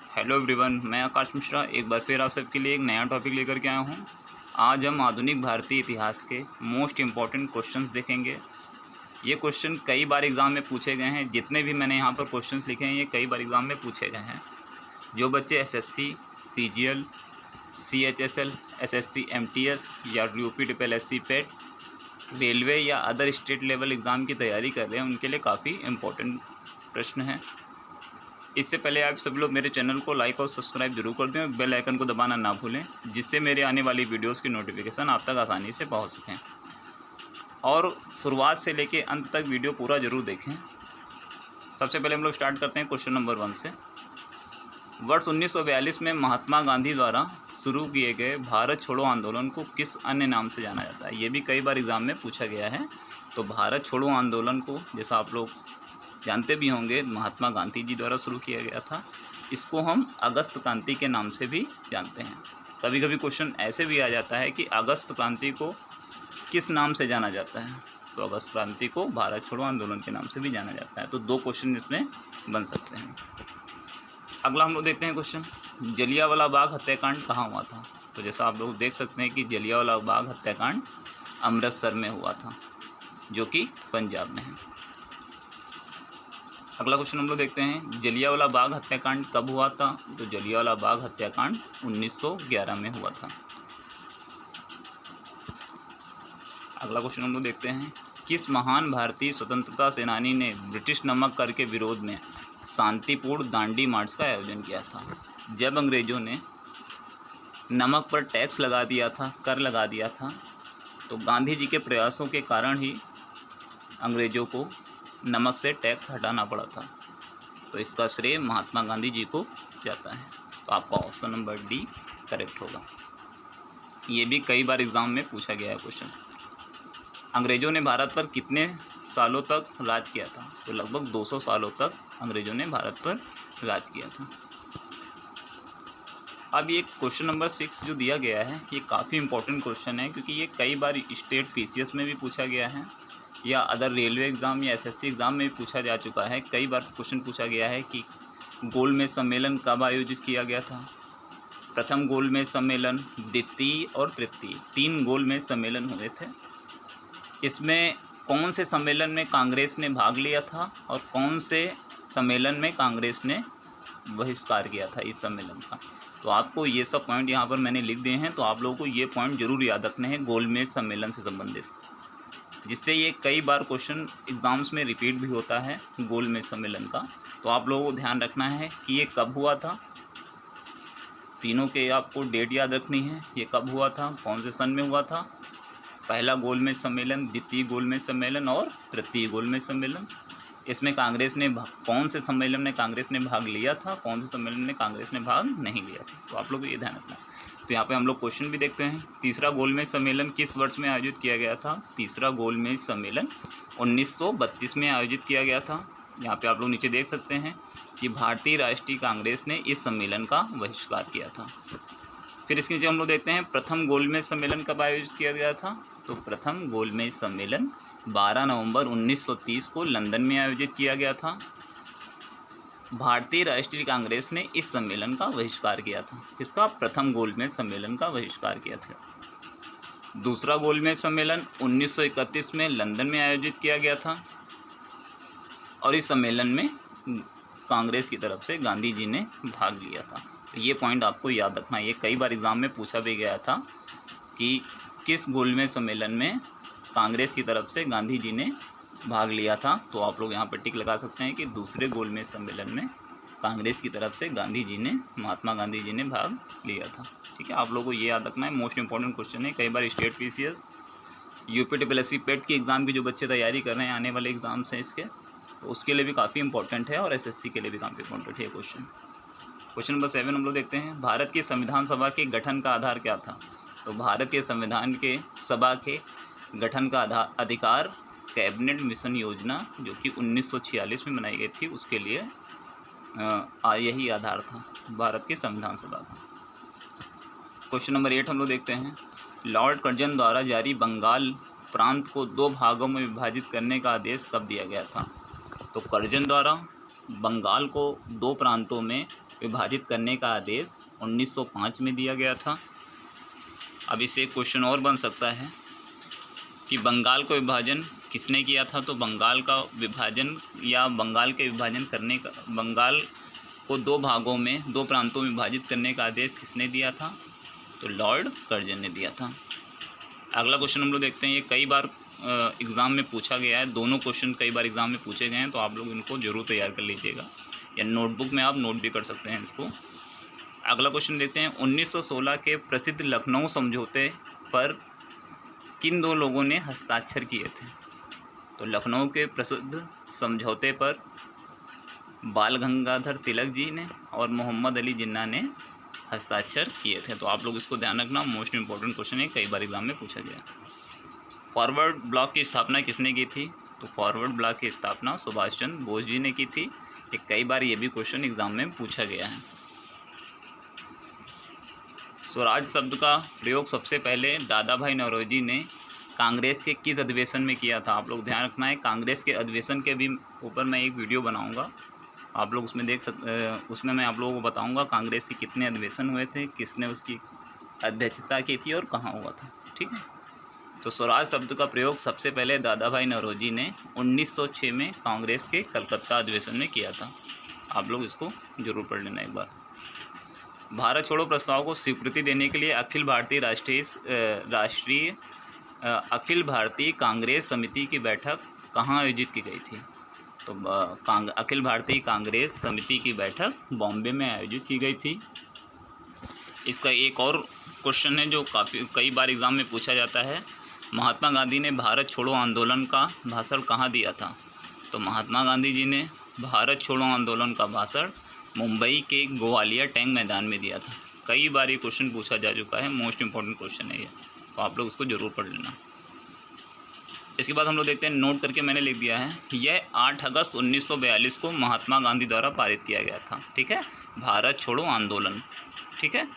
Hello everyone, मैं आकाश मिश्रा एक बार फिर आप सबके लिए एक नया टॉपिक लेकर के आया हूँ। आज हम आधुनिक भारतीय इतिहास के मोस्ट इम्पॉर्टेंट क्वेश्चंस देखेंगे। ये क्वेश्चन कई बार एग्ज़ाम में पूछे गए हैं। जितने भी मैंने यहाँ पर क्वेश्चंस लिखे हैं ये कई बार एग्ज़ाम में पूछे गए हैं। जो बच्चे SSC, CGL, CHSL, SSC MTS या यूपी पेट, रेलवे या अदर स्टेट लेवल एग्ज़ाम की तैयारी कर रहे हैं उनके लिए काफ़ी इम्पोर्टेंट प्रश्न हैं। इससे पहले आप सब लोग मेरे चैनल को लाइक और सब्सक्राइब जरूर कर दें और बेल आइकन को दबाना ना भूलें, जिससे मेरे आने वाली वीडियोस की नोटिफिकेशन आप तक आसानी से पहुंच सकें। और शुरुआत से लेकर अंत तक वीडियो पूरा ज़रूर देखें। सबसे पहले हम लोग स्टार्ट करते हैं क्वेश्चन नंबर 1 से। वर्ष 1942 में महात्मा गांधी द्वारा शुरू किए गए भारत छोड़ो आंदोलन को किस अन्य नाम से जाना जाता है? ये भी कई बार एग्ज़ाम में पूछा गया है। तो भारत छोड़ो आंदोलन को, जैसा आप लोग जानते भी होंगे, महात्मा गांधी जी द्वारा शुरू किया गया था। इसको हम अगस्त क्रांति के नाम से भी जानते हैं। कभी कभी क्वेश्चन ऐसे भी आ जाता है कि अगस्त क्रांति को किस नाम से जाना जाता है? तो अगस्त क्रांति को भारत छोड़ो आंदोलन के नाम से भी जाना जाता है। तो 2 क्वेश्चन इसमें बन सकते हैं। अगला हम लोग देखते हैं क्वेश्चन, जलियांवाला बाग हत्याकांड कहाँ हुआ था? तो जैसा आप लोग देख सकते हैं कि जलियांवाला बाग हत्याकांड अमृतसर में हुआ था, जो कि पंजाब में है। अगला क्वेश्चन हम लोग देखते हैं, जलियांवाला बाग हत्याकांड कब हुआ था? तो जलियांवाला बाग हत्याकांड 1911 में हुआ था। अगला क्वेश्चन हम लोग देखते हैं, किस महान भारतीय स्वतंत्रता सेनानी ने ब्रिटिश नमक कर के विरोध में शांतिपूर्ण दांडी मार्च का आयोजन किया था? जब अंग्रेजों ने नमक पर टैक्स लगा दिया था, कर लगा दिया था, तो गांधी जी के प्रयासों के कारण ही अंग्रेजों को नमक से टैक्स हटाना पड़ा था। तो इसका श्रेय महात्मा गांधी जी को जाता है। तो आपका ऑप्शन नंबर डी करेक्ट होगा। ये भी कई बार एग्ज़ाम में पूछा गया है क्वेश्चन। अंग्रेज़ों ने भारत पर कितने सालों तक राज किया था? तो लगभग 200 सालों तक अंग्रेज़ों ने भारत पर राज किया था। अब ये क्वेश्चन नंबर 6 जो दिया गया है ये काफ़ी इंपॉर्टेंट क्वेश्चन है, क्योंकि ये कई बार स्टेट पीसीएस में भी पूछा गया है या अदर रेलवे एग्ज़ाम या एसएससी एग्ज़ाम में भी पूछा जा चुका है। कई बार क्वेश्चन पूछा गया है कि गोलमेज सम्मेलन कब आयोजित किया गया था? प्रथम गोलमेज सम्मेलन, द्वितीय और तृतीय, 3 गोलमेज सम्मेलन हुए थे। इसमें कौन से सम्मेलन में कांग्रेस ने भाग लिया था और कौन से सम्मेलन में कांग्रेस ने बहिष्कार किया था इस सम्मेलन का? तो आपको ये सब पॉइंट यहाँ पर मैंने लिख दिए हैं, तो आप लोगों को ये पॉइंट जरूर याद रखने हैं गोलमेज सम्मेलन से संबंधित, जिससे ये कई बार क्वेश्चन एग्ज़ाम्स में रिपीट भी होता है गोलमेज सम्मेलन का। तो आप लोगों को ध्यान रखना है कि ये कब हुआ था। तीनों के आपको डेट याद रखनी है, ये कब हुआ था, कौन से सन में हुआ था, पहला गोलमेज सम्मेलन, द्वितीय गोलमेज सम्मेलन और तृतीय गोलमेज सम्मेलन। इसमें कांग्रेस ने कौन से सम्मेलन में कांग्रेस ने भाग लिया था, कौन से सम्मेलन में कांग्रेस ने भाग नहीं लिया था। तो आप लोग को ये ध्यान रखना है। तो यहाँ पे हम लोग क्वेश्चन भी देखते हैं, तीसरा गोलमेज सम्मेलन किस वर्ष में आयोजित किया गया था? तीसरा गोलमेज सम्मेलन 1932 में आयोजित किया गया था। यहाँ पे आप लोग नीचे देख सकते हैं कि भारतीय राष्ट्रीय कांग्रेस ने इस सम्मेलन का बहिष्कार किया था। फिर इसके नीचे हम लोग देखते हैं प्रथम गोलमेज सम्मेलन कब आयोजित किया गया था? तो प्रथम गोलमेज सम्मेलन 12 नवंबर 1930 को लंदन में आयोजित किया गया था। भारतीय राष्ट्रीय कांग्रेस ने इस सम्मेलन का बहिष्कार किया था। इसका प्रथम गोलमेज सम्मेलन का बहिष्कार किया था। दूसरा गोलमेज सम्मेलन 1931 में लंदन में आयोजित किया गया था और इस सम्मेलन में कांग्रेस की तरफ से गांधी जी ने भाग लिया था। तो ये पॉइंट आपको याद रखना है। ये कई बार एग्ज़ाम में पूछा भी गया था कि किस गोलमेज सम्मेलन में कांग्रेस की तरफ से गांधी जी ने भाग लिया था। तो आप लोग यहाँ पर टिक लगा सकते हैं कि दूसरे गोलमेज सम्मेलन में कांग्रेस की तरफ से गांधी जी ने, महात्मा गांधी जी ने भाग लिया था। ठीक है, आप लोगों को ये याद रखना है। मोस्ट इंपॉर्टेंट क्वेश्चन है। कई बार स्टेट पीसीएस, यूपी पेट की एग्ज़ाम की जो बच्चे तैयारी कर रहे हैं, आने वाले एग्ज़ाम्स हैं इसके, तो उसके लिए भी काफ़ी इंपॉर्टेंट है और एसएससी के लिए भी काफ़ी इंपॉर्टेंट है ये क्वेश्चन। क्वेश्चन नंबर 7 हम लोग देखते हैं, भारत की संविधान सभा के गठन का आधार क्या था? तो भारत के संविधान के सभा के गठन का अधिकार कैबिनेट मिशन योजना, जो कि 1946 में बनाई गई थी, उसके लिए यही आधार था भारत के संविधान सभा का। क्वेश्चन नंबर 8 हम लोग देखते हैं, लॉर्ड कर्जन द्वारा जारी बंगाल प्रांत को 2 भागों में विभाजित करने का आदेश कब दिया गया था? तो कर्जन द्वारा बंगाल को 2 प्रांतों में विभाजित करने का आदेश 1905 में दिया गया था। अब इससे एक क्वेश्चन और बन सकता है कि बंगाल का विभाजन किसने किया था। तो बंगाल का विभाजन या बंगाल के विभाजन करने का, बंगाल को दो भागों में, दो प्रांतों में विभाजित करने का आदेश किसने दिया था। तो लॉर्ड कर्जन ने दिया था। अगला क्वेश्चन हम लोग देखते हैं, ये कई बार एग्ज़ाम में पूछा गया है, दोनों क्वेश्चन कई बार एग्ज़ाम में पूछे गए हैं, तो आप लोग इनको ज़रूर तैयार कर लीजिएगा या नोटबुक में आप नोट भी कर सकते हैं इसको। अगला क्वेश्चन देखते हैं, 1916 के प्रसिद्ध लखनऊ समझौते पर किन दो लोगों ने हस्ताक्षर किए थे। तो लखनऊ के प्रसिद्ध समझौते पर बाल गंगाधर तिलक जी ने और मोहम्मद अली जिन्ना ने हस्ताक्षर किए थे। तो आप लोग इसको ध्यान रखना, मोस्ट इंपॉर्टेंट क्वेश्चन है, कई बार एग्जाम में पूछा गया। फॉरवर्ड ब्लॉक की स्थापना किसने की थी। तो फॉरवर्ड ब्लॉक की स्थापना सुभाष चंद्र बोस जी ने की थी। ये कई बार ये भी क्वेश्चन एग्जाम में पूछा गया है। स्वराज शब्द का प्रयोग सबसे पहले दादा भाई नौरोजी ने कांग्रेस के किस अधिवेशन में किया था। आप लोग ध्यान रखना है, कांग्रेस के अधिवेशन के भी ऊपर मैं एक वीडियो बनाऊंगा, आप लोग उसमें उसमें मैं आप लोगों को बताऊंगा कांग्रेस के कितने अधिवेशन हुए थे, किसने उसकी अध्यक्षता की थी और कहाँ हुआ था। ठीक है, तो स्वराज शब्द का प्रयोग सबसे पहले दादा भाई नौरोजी ने 1906 में कांग्रेस के कलकत्ता अधिवेशन में किया था। आप लोग इसको जरूर पढ़ लेना एक बार। भारत छोड़ो प्रस्ताव को स्वीकृति देने के लिए अखिल भारतीय कांग्रेस समिति की बैठक कहाँ आयोजित की गई थी। तो अखिल भारतीय कांग्रेस समिति की बैठक बॉम्बे में आयोजित की गई थी। इसका एक और क्वेश्चन है जो कई बार एग्ज़ाम में पूछा जाता है, महात्मा गांधी ने भारत छोड़ो आंदोलन का भाषण कहाँ दिया था। तो महात्मा गांधी जी ने भारत छोड़ो आंदोलन का भाषण मुंबई के ग्वालियर टैंक मैदान में दिया था। कई बार ये क्वेश्चन पूछा जा चुका है, मोस्ट इंपॉर्टेंट क्वेश्चन है ये, तो आप लोग उसको ज़रूर पढ़ लेना। इसके बाद हम लोग देखते हैं, नोट करके मैंने लिख दिया है, यह 8 अगस्त 1942 को महात्मा गांधी द्वारा पारित किया गया था। ठीक है, भारत छोड़ो आंदोलन, ठीक है,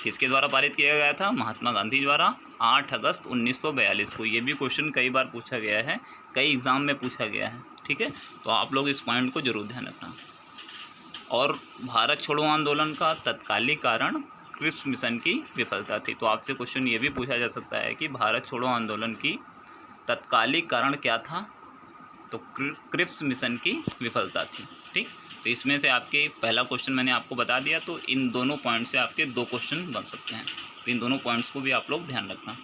किसके द्वारा पारित किया गया था, महात्मा गांधी द्वारा, 8 अगस्त 1942 को। ये भी क्वेश्चन कई बार पूछा गया है, कई एग्ज़ाम में पूछा गया है। ठीक है, तो आप लोग इस पॉइंट को जरूर ध्यान रखना। और भारत छोड़ो आंदोलन का तत्कालिक कारण क्रिप्स मिशन की विफलता थी। तो आपसे क्वेश्चन ये भी पूछा जा सकता है कि भारत छोड़ो आंदोलन की तत्कालिक कारण क्या था। तो क्रिप्स मिशन की विफलता थी। ठीक, तो इसमें से आपके पहला क्वेश्चन मैंने आपको बता दिया, तो इन दोनों पॉइंट से आपके 2 क्वेश्चन बन सकते हैं। तो इन दोनों पॉइंट्स को भी आप लोग ध्यान रखना।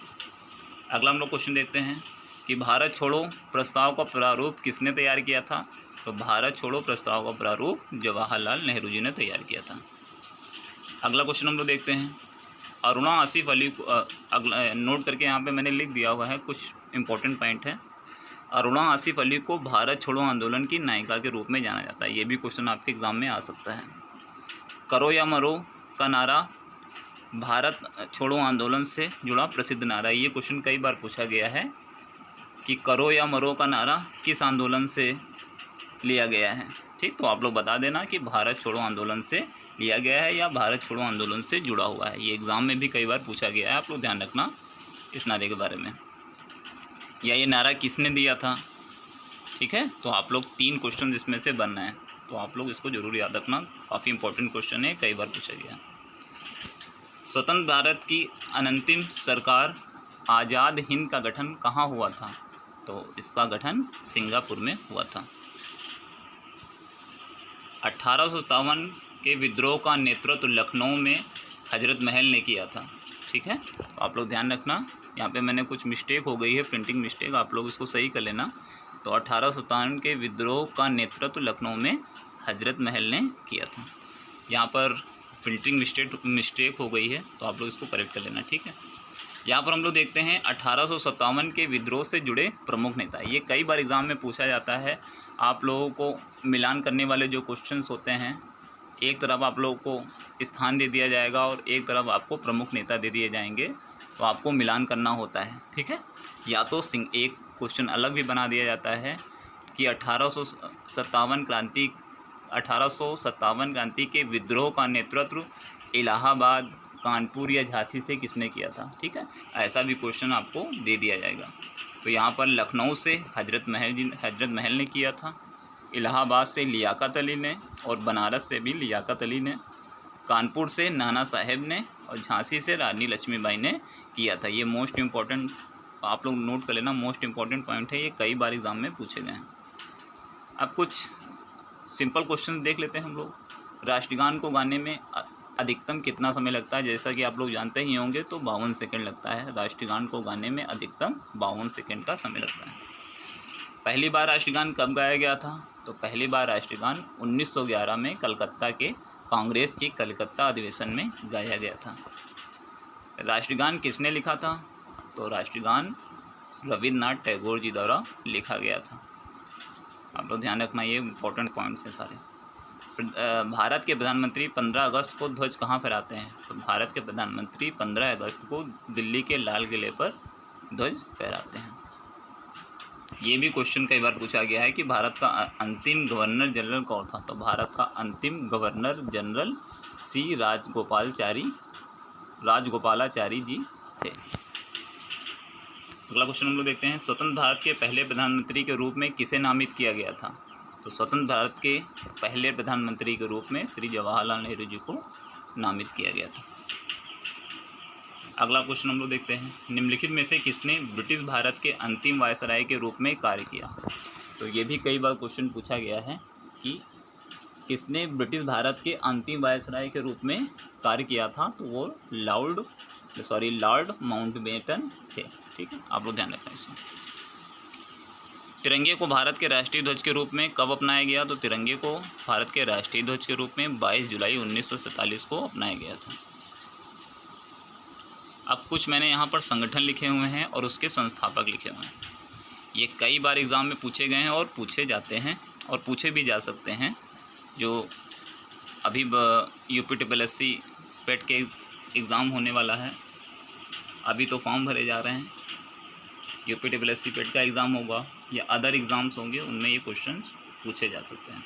अगला हम लोग क्वेश्चन देखते हैं कि भारत छोड़ो प्रस्ताव का प्रारूप किसने तैयार किया था। तो भारत छोड़ो प्रस्ताव का प्रारूप जवाहरलाल नेहरू जी ने तैयार किया था। अगला क्वेश्चन हम लोग देखते हैं, अरुणा आसिफ अली को नोट करके यहाँ पे मैंने लिख दिया हुआ है, कुछ इंपॉर्टेंट पॉइंट है। अरुणा आसिफ अली को भारत छोड़ो आंदोलन की नायिका के रूप में जाना जाता है। ये भी क्वेश्चन आपके एग्जाम में आ सकता है। करो या मरो का नारा भारत छोड़ो आंदोलन से जुड़ा प्रसिद्ध नारा। ये क्वेश्चन कई बार पूछा गया है कि करो या मरो का नारा किस आंदोलन से लिया गया है। ठीक, तो आप लोग बता देना कि भारत छोड़ो आंदोलन से लिया गया है या भारत छोड़ो आंदोलन से जुड़ा हुआ है। ये एग्ज़ाम में भी कई बार पूछा गया है, आप लोग ध्यान रखना इस नारे के बारे में, या ये नारा किसने दिया था। ठीक है, तो आप लोग 3 क्वेश्चन इसमें से बनना है, तो आप लोग इसको जरूर याद रखना, काफ़ी इंपॉर्टेंट क्वेश्चन है, कई बार पूछा गया। स्वतंत्र भारत की अनंतिम सरकार आज़ाद हिंद का गठन कहाँ हुआ था। तो इसका गठन सिंगापुर में हुआ था। 1857 के विद्रोह का नेतृत्व लखनऊ में हजरत महल ने किया था। ठीक है, तो आप लोग ध्यान रखना, यहाँ पे मैंने कुछ मिस्टेक हो गई है, प्रिंटिंग मिस्टेक, आप लोग इसको सही कर लेना। तो 1857 के विद्रोह का नेतृत्व लखनऊ में हजरत महल ने किया था। यहाँ पर प्रिंटिंग मिस्टेक हो गई है, तो आप लोग इसको करेक्ट कर लेना। ठीक है, यहाँ पर हम लोग देखते हैं 1857 के विद्रोह से जुड़े प्रमुख नेता। ये कई बार एग्ज़ाम में पूछा जाता है। आप लोगों को मिलान करने वाले जो क्वेश्चंस होते हैं, एक तरफ आप लोगों को स्थान दे दिया जाएगा और एक तरफ आपको प्रमुख नेता दे दिए जाएंगे, तो आपको मिलान करना होता है। ठीक है, या तो एक क्वेश्चन अलग भी बना दिया जाता है कि 1857 क्रांति के विद्रोह का नेतृत्व इलाहाबाद, कानपुर या झांसी से किसने किया था। ठीक है, ऐसा भी क्वेश्चन आपको दे दिया जाएगा। तो यहाँ पर लखनऊ से हजरत महल ने किया था, इलाहाबाद से लियाकत अली ने और बनारस से भी लियाकत अली ने, कानपुर से नाना साहेब ने और झांसी से रानी लक्ष्मीबाई ने किया था। ये मोस्ट इम्पॉर्टेंट आप लोग नोट कर लेना, मोस्ट इम्पॉर्टेंट पॉइंट है, ये कई बार एग्ज़ाम में पूछे गए हैं। अब कुछ सिंपल क्वेश्चन देख लेते हैं हम लोग। राष्ट्रगान को गाने में अधिकतम कितना समय लगता है? जैसा कि आप लोग जानते ही होंगे तो 52 सेकंड लगता है। राष्ट्रगान को गाने में अधिकतम 52 सेकंड का समय लगता है। पहली बार राष्ट्रगान कब गाया गया था? तो पहली बार राष्ट्रगान 1911 में कलकत्ता के कांग्रेस की कलकत्ता अधिवेशन में गाया गया था। राष्ट्रगान किसने लिखा था? तो राष्ट्रगान रविन्द्रनाथ टैगोर जी द्वारा लिखा गया था। आप लोग ध्यान रखना, ये इम्पोर्टेंट पॉइंट्स हैं सारे। भारत के प्रधानमंत्री 15 अगस्त को ध्वज कहाँ फहराते हैं? तो भारत के प्रधानमंत्री 15 अगस्त को दिल्ली के लाल किले पर ध्वज फहराते हैं। ये भी क्वेश्चन कई बार पूछा गया है कि भारत का अंतिम गवर्नर जनरल कौन था? तो भारत का अंतिम गवर्नर जनरल सी राजगोपालाचारी जी थे। अगला क्वेश्चन हम लोग देखते हैं। स्वतंत्र भारत के पहले प्रधानमंत्री के रूप में किसे नामित किया गया था? तो स्वतंत्र भारत के पहले प्रधानमंत्री के रूप में श्री जवाहरलाल नेहरू जी को नामित किया गया था। अगला क्वेश्चन हम लोग देखते हैं। निम्नलिखित में से किसने ब्रिटिश भारत के अंतिम वायसराय के रूप में कार्य किया? तो ये भी कई बार क्वेश्चन पूछा गया है कि किसने ब्रिटिश भारत के अंतिम वायसराय के रूप में कार्य किया था? तो वो लॉर्ड माउंटबेटन थे। ठीक है, आप लोग ध्यान रखना इसमें। तिरंगे को भारत के राष्ट्रीय ध्वज के रूप में कब अपनाया गया? तो तिरंगे को भारत के राष्ट्रीय ध्वज के रूप में 22 जुलाई 1947 को अपनाया गया था। अब कुछ मैंने यहाँ पर संगठन लिखे हुए हैं और उसके संस्थापक लिखे हुए हैं। ये कई बार एग्ज़ाम में पूछे गए हैं और पूछे जाते हैं और पूछे भी जा सकते हैं। जो अभी UPSSC पेट के एग्ज़ाम होने वाला है, अभी तो फॉर्म भरे जा रहे हैं। UPSSC पेट का एग्ज़ाम होगा या अदर एग्ज़ाम्स होंगे, उनमें ये क्वेश्चन पूछे जा सकते हैं।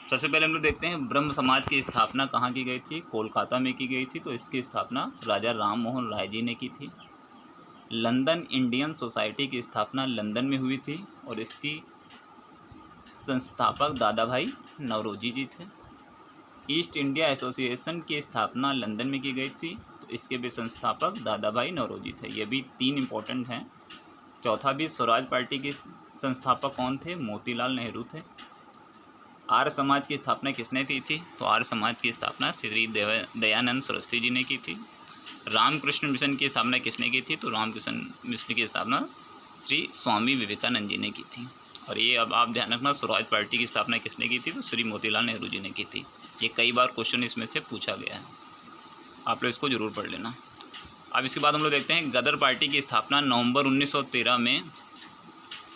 सबसे पहले हम लोग देखते हैं ब्रह्म समाज की स्थापना कहाँ की गई थी? कोलकाता में की गई थी। तो इसकी स्थापना राजा राम मोहन राय जी ने की थी। लंदन इंडियन सोसाइटी की स्थापना लंदन में हुई थी और इसकी संस्थापक दादा भाई नौरोजी जी थे। ईस्ट इंडिया एसोसिएशन की स्थापना लंदन में की गई थी, तो इसके भी संस्थापक दादा भाई नौरोजी थे। ये भी 3 इम्पोर्टेंट हैं। चौथा भी स्वराज पार्टी के संस्थापक कौन थे? मोतीलाल नेहरू थे। आर्य समाज की स्थापना किसने की थी? तो आर्य समाज की स्थापना श्री दयानंद सरस्वती जी ने की थी। रामकृष्ण मिशन की स्थापना किसने की थी? तो रामकृष्ण मिशन की स्थापना श्री स्वामी विवेकानंद जी ने की थी। और ये अब आप ध्यान रखना, स्वराज पार्टी की स्थापना किसने की थी? तो श्री मोतीलाल नेहरू जी ने की थी। ये कई बार क्वेश्चन इसमें से पूछा गया है, आप लोग इसको जरूर पढ़ लेना। अब इसके बाद हम लोग देखते हैं गदर पार्टी की स्थापना नवंबर 1913 में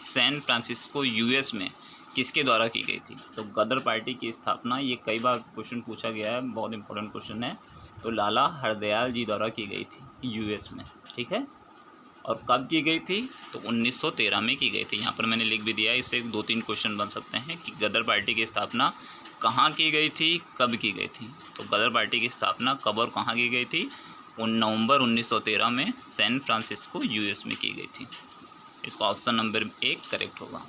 सैन फ्रांसिस्को US में किसके द्वारा की गई थी? तो गदर पार्टी की स्थापना, ये कई बार क्वेश्चन पूछा गया है, बहुत इंपॉर्टेंट क्वेश्चन है। तो लाला हरदयाल जी द्वारा की गई थी US में। ठीक है, और कब की गई थी? तो 1913 में की गई थी। यहाँ पर मैंने लिख भी दिया, इससे 2-3 क्वेश्चन बन सकते हैं कि गदर पार्टी की स्थापना कहाँ की गई थी, कब की गई थी। तो गदर पार्टी की स्थापना कब और कहाँ की गई थी? नवंबर 1913 में सैन फ्रांसिस्को US में की गई थी। इसका ऑप्शन नंबर 1 करेक्ट होगा।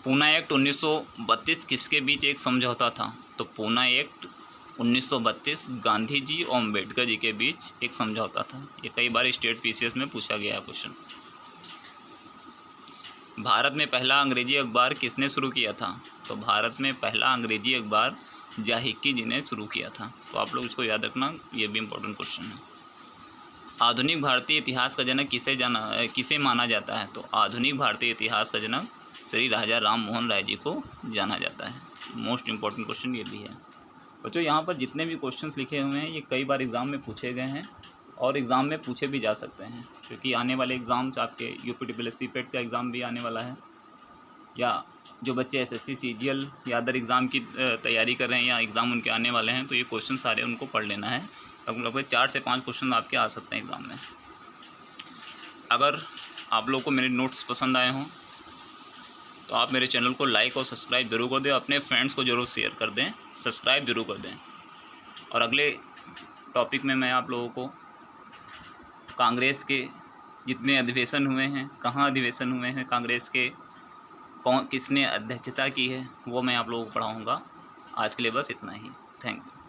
पूना एक्ट 1932 किसके बीच एक समझौता था? तो पूना एक्ट 1932 गांधी जी और अम्बेडकर जी के बीच एक समझौता था। ये कई बार स्टेट PCS में पूछा गया है क्वेश्चन। भारत में पहला अंग्रेजी अखबार किसने शुरू किया था? तो भारत में पहला अंग्रेजी अखबार जाहिकी जी ने शुरू किया था। तो आप लोग इसको याद रखना, ये भी इम्पोर्टेंट क्वेश्चन है। आधुनिक भारतीय इतिहास का जनक किसे माना जाता है? तो आधुनिक भारतीय इतिहास का जनक श्री राजा राम मोहन राय जी को जाना जाता है। मोस्ट इम्पॉर्टेंट क्वेश्चन ये भी है। बच्चों, यहाँ पर जितने भी क्वेश्चंस लिखे हुए हैं ये कई बार एग्ज़ाम में पूछे गए हैं और एग्ज़ाम में पूछे भी जा सकते हैं, क्योंकि आने वाले एग्ज़ाम्स आपके UPSSC पेट का एग्ज़ाम भी आने वाला है, या जो बच्चे SSC CGL या अदर एग्ज़ाम की तैयारी कर रहे हैं या एग्ज़ाम उनके आने वाले हैं, तो ये क्वेश्चन सारे उनको पढ़ लेना है। लगभग 4 से 5 क्वेश्चन आपके आ सकते हैं एग्ज़ाम में। अगर आप लोगों को मेरे नोट्स पसंद आए हों तो आप मेरे चैनल को लाइक और सब्सक्राइब जरूर कर दें, अपने फ्रेंड्स को जरूर शेयर कर दें, सब्सक्राइब जरूर कर दें। और अगले टॉपिक में मैं आप लोगों को कांग्रेस के जितने अधिवेशन हुए हैं, कहाँ अधिवेशन हुए हैं कांग्रेस के, किसने अध्यक्षता की है, वो मैं आप लोगों को पढ़ाऊँगा। आज के लिए बस इतना ही। Thank you.